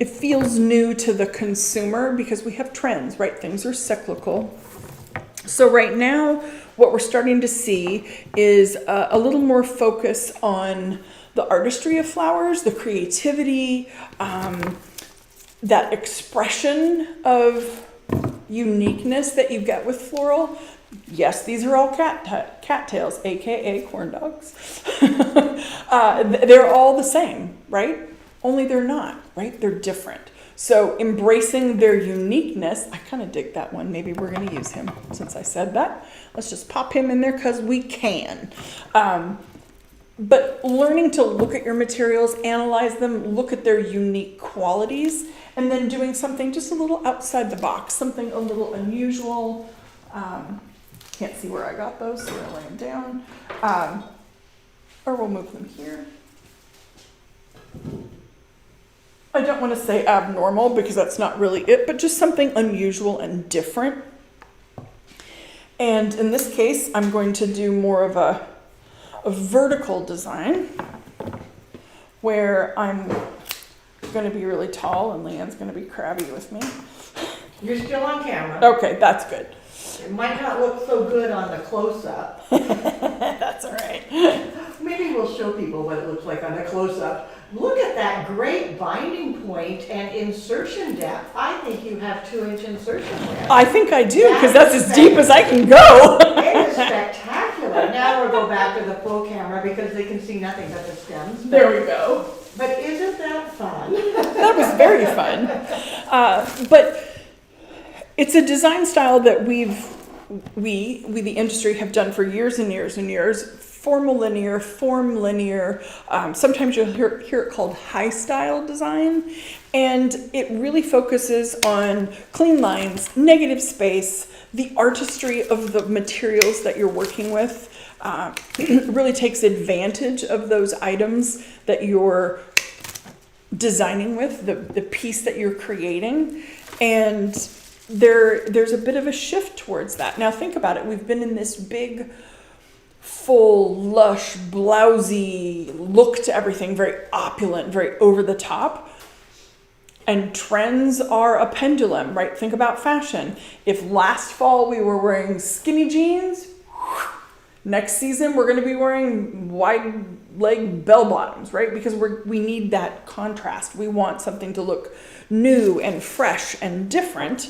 feels new to the consumer because we have trends, right? Things are cyclical. So right now, what we're starting to see is a little more focus on the artistry of flowers, the creativity, that expression of uniqueness that you get with floral. Yes, these are all cattails, aka corn dogs. They're all the same, right? Only they're not, right? They're different. So embracing their uniqueness, I kind of dig that one. Maybe we're going to use him since I said that. Let's just pop him in there because we can. But learning to look at your materials, analyze them, look at their unique qualities, and then doing something just a little outside the box, something a little unusual. Can't see where I got those, so we'll lay them down. Or we'll move them here. I don't want to say abnormal because that's not really it, but just something unusual and different. And in this case, I'm going to do more of a vertical design where I'm going to be really tall and Leanne's going to be crabby with me. You're still on camera. Okay, that's good. It might not look so good on the close-up. That's all right. Maybe we'll show people what it looks like on a close-up. Look at that great binding point and insertion depth. I think you have 2-inch insertion there. I think I do, because that's as deep as I can go. It is spectacular. Now we'll go back to the full camera because they can see nothing but the stems. There we go. But isn't that fun? That was very fun. But it's a design style that we, the industry, have done for years and years and years. Form linear. Sometimes you'll hear it called high style design. And it really focuses on clean lines, negative space, the artistry of the materials that you're working with. Really takes advantage of those items that you're designing with, the piece that you're creating. And there's a bit of a shift towards that. Now think about it. We've been in this big, full, lush, blousy look to everything, very opulent, very over the top. And trends are a pendulum, right? Think about fashion. If last fall we were wearing skinny jeans, next season we're going to be wearing wide leg bell bottoms, right? Because we need that contrast. We want something to look new and fresh and different.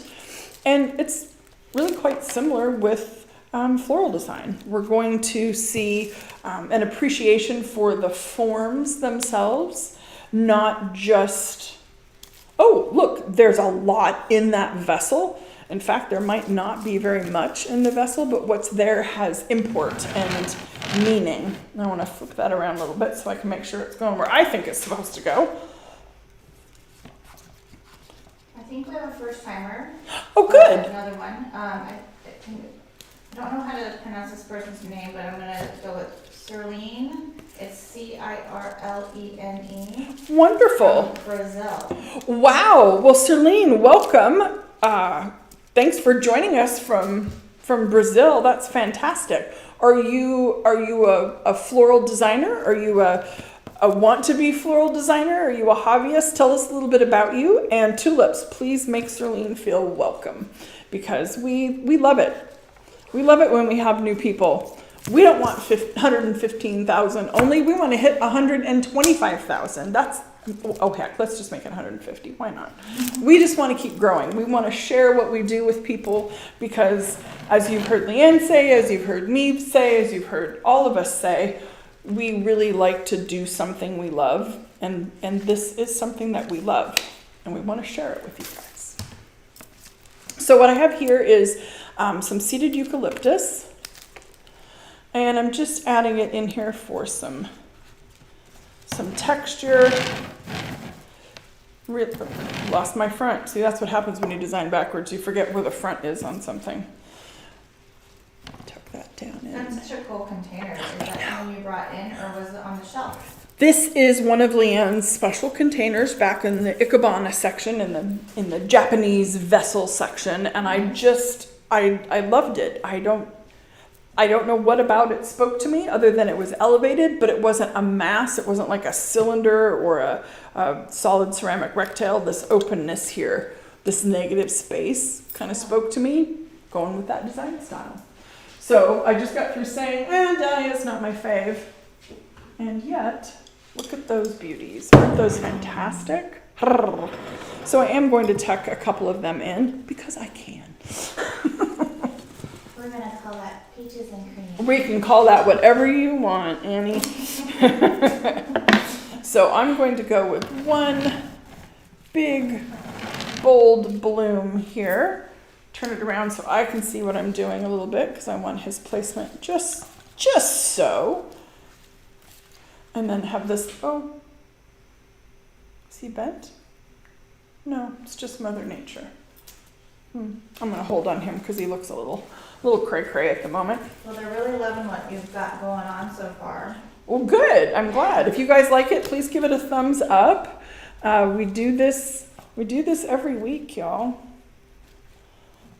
And it's really quite similar with floral design. We're going to see an appreciation for the forms themselves, not just, oh, look, there's a lot in that vessel. In fact, there might not be very much in the vessel, but what's there has import and meaning. I want to flip that around a little bit so I can make sure it's going where I think it's supposed to go. I think we have a first timer. Oh, good. Another one. I don't know how to pronounce this person's name, but I'm going to go with Cirlene. It's Cirlene. Wonderful. From Brazil. Wow. Well, Celine, welcome. Thanks for joining us from Brazil. That's fantastic. Are you a floral designer? Are you a want-to-be floral designer? Are you a hobbyist? Tell us a little bit about you. And tulips, please make Celine feel welcome because we love it. We love it when we have new people. We don't want 115,000 only. We want to hit 125,000. Oh heck, let's just make it 150. Why not? We just want to keep growing. We want to share what we do with people because as you've heard Leanne say, as you've heard me say, as you've heard all of us say, we really like to do something we love. And this is something that we love. And we want to share it with you guys. So what I have here is some seeded eucalyptus. And I'm just adding it in here for some texture. Lost my front. See, that's what happens when you design backwards. You forget where the front is on something. Tuck that down in. That's such a cool container. Is that one you brought in or was it on the shelf? This is one of Leanne's special containers back in the Ikebana section, in the Japanese vessel section, and I loved it. I don't know what about it spoke to me other than it was elevated, but it wasn't a mass. It wasn't like a cylinder or a solid ceramic rectangle. This openness here, this negative space kind of spoke to me, going with that design style. So I just got through saying, Dahlia's not my fave. And yet, look at those beauties. Aren't those fantastic? So I am going to tuck a couple of them in because I can. Peaches and cream. We can call that whatever you want, Annie. So I'm going to go with one big, bold bloom here. Turn it around so I can see what I'm doing a little bit because I want his placement just so. And then have this, oh, is he bent? No, it's just Mother Nature. I'm gonna hold on him because he looks a little cray-cray at the moment. Well, they're really loving what you've got going on so far. Well, good. I'm glad. If you guys like it, please give it a thumbs up. We do this every week, y'all.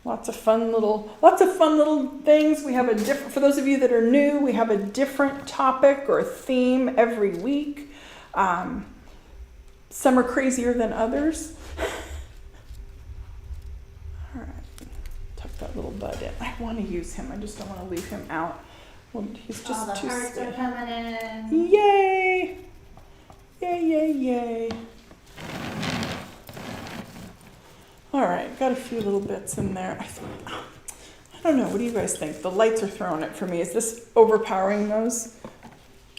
Lots of fun little things. We have for those of you that are new, we have a different topic or theme every week. Some are crazier than others. All right, tuck that little bud in. I want to use him. I just don't want to leave him out. Well, he's just All the too hearts stiff. are coming in. Yay! Yay, yay, yay. All right, got a few little bits in there. I don't know, what do you guys think? The lights are throwing it for me. Is this overpowering those?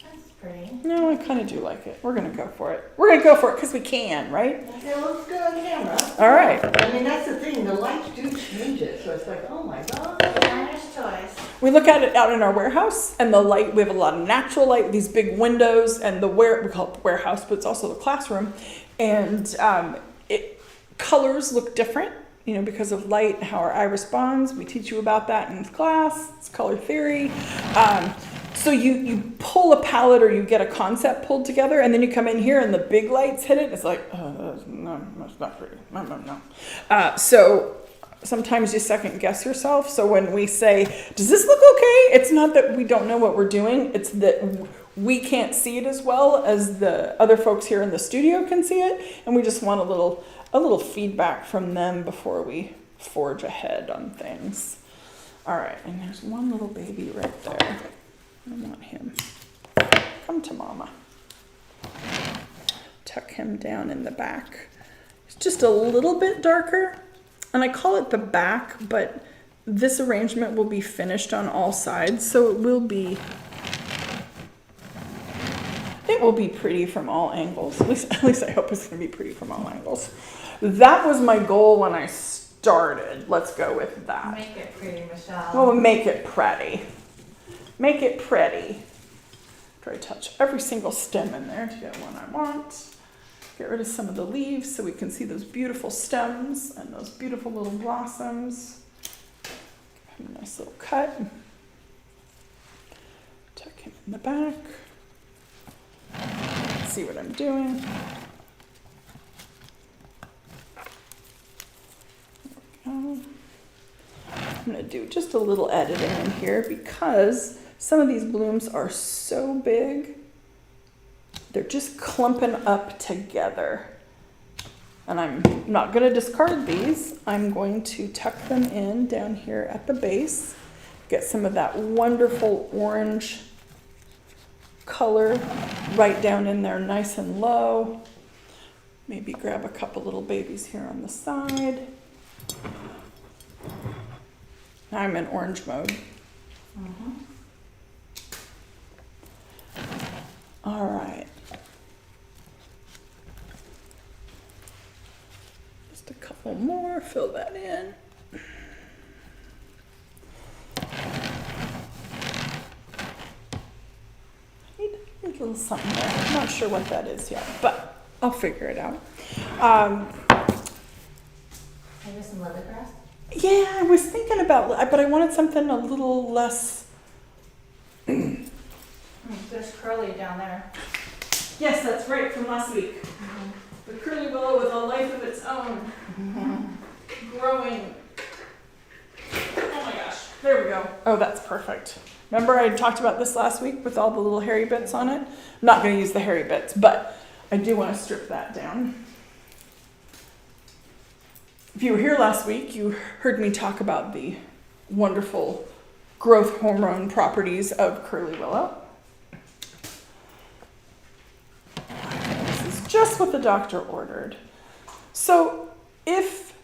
That's pretty. No, I kind of do like it. We're going to go for it. We're going to go for it because we can, right? It looks good on camera. All right. I mean, that's the thing, the lights do change it, so it's like, oh my God. Designer's choice. We look at it out in our warehouse, and the light, we have a lot of natural light, these big windows, and we call it the warehouse, but it's also the classroom. And colors look different, because of light and how our eye responds. We teach you about that in class. It's color theory. So you pull a palette or you get a concept pulled together, and then you come in here and the big lights hit it. It's like, no, that's not pretty. No. So sometimes you second guess yourself. So when we say, does this look okay? It's not that we don't know what we're doing. It's that we can't see it as well as the other folks here in the studio can see it. And we just want a little feedback from them before we forge ahead on things. All right, and there's one little baby right there. I want him. Come to mama. Tuck him down in the back. It's just a little bit darker, and I call it the back, but this arrangement will be finished on all sides, so it will be pretty from all angles. At least I hope it's going to be pretty from all angles. That was my goal when I started. Let's go with that. Make it pretty, Michelle. Well, make it pretty. Make it pretty. Try to touch every single stem in there to get one I want. Get rid of some of the leaves so we can see those beautiful stems and those beautiful little blossoms. Give him a nice little cut. Tuck him in the back. Let's see what I'm doing. I'm going to do just a little editing in here because some of these blooms are so big, they're just clumping up together. And I'm not going to discard these. I'm going to tuck them in down here at the base, get some of that wonderful orange color right down in there nice and low. Maybe grab a couple little babies here on the side. Now I'm in orange mode. All right. Just a couple more, fill that in. Need a little something there. I'm not sure what that is yet, but I'll figure it out. Maybe some lemongrass? Yeah, I was thinking about, but I wanted something a little less. There's curly down there. Yes, that's right, from last week. The curly willow with a life of its own. Growing. Oh my gosh, there we go. Oh, that's perfect. Remember I talked about this last week with all the little hairy bits on it? I'm not going to use the hairy bits, but I do want to strip that down. If you were here last week, you heard me talk about the wonderful growth hormone properties of curly willow. This is just what the doctor ordered. So if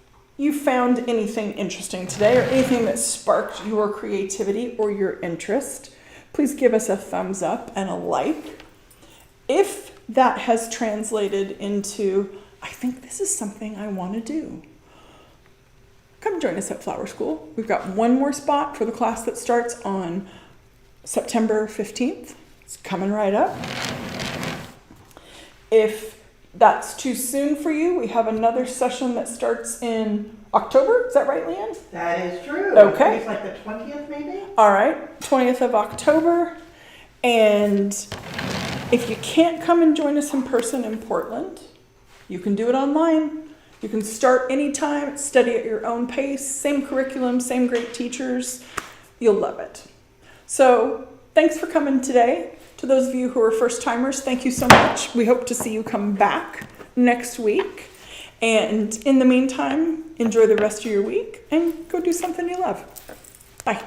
you found anything interesting today or anything that sparked your creativity or your interest, please give us a thumbs up and a like. If that has translated into, I think this is something I want to do, come join us at Flower School. We've got one more spot for the class that starts on September 15th. It's coming right up. If that's too soon for you, we have another session that starts in October. Is that right, Leanne? That is true. Okay. It's like the 20th maybe? All right, 20th of October. And if you can't come and join us in person in Portland, you can do it online. You can start anytime, study at your own pace, same curriculum, same great teachers. You'll love it. So thanks for coming today. To those of you who are first timers, thank you so much. We hope to see you come back next week. And in the meantime, enjoy the rest of your week and go do something you love. Bye.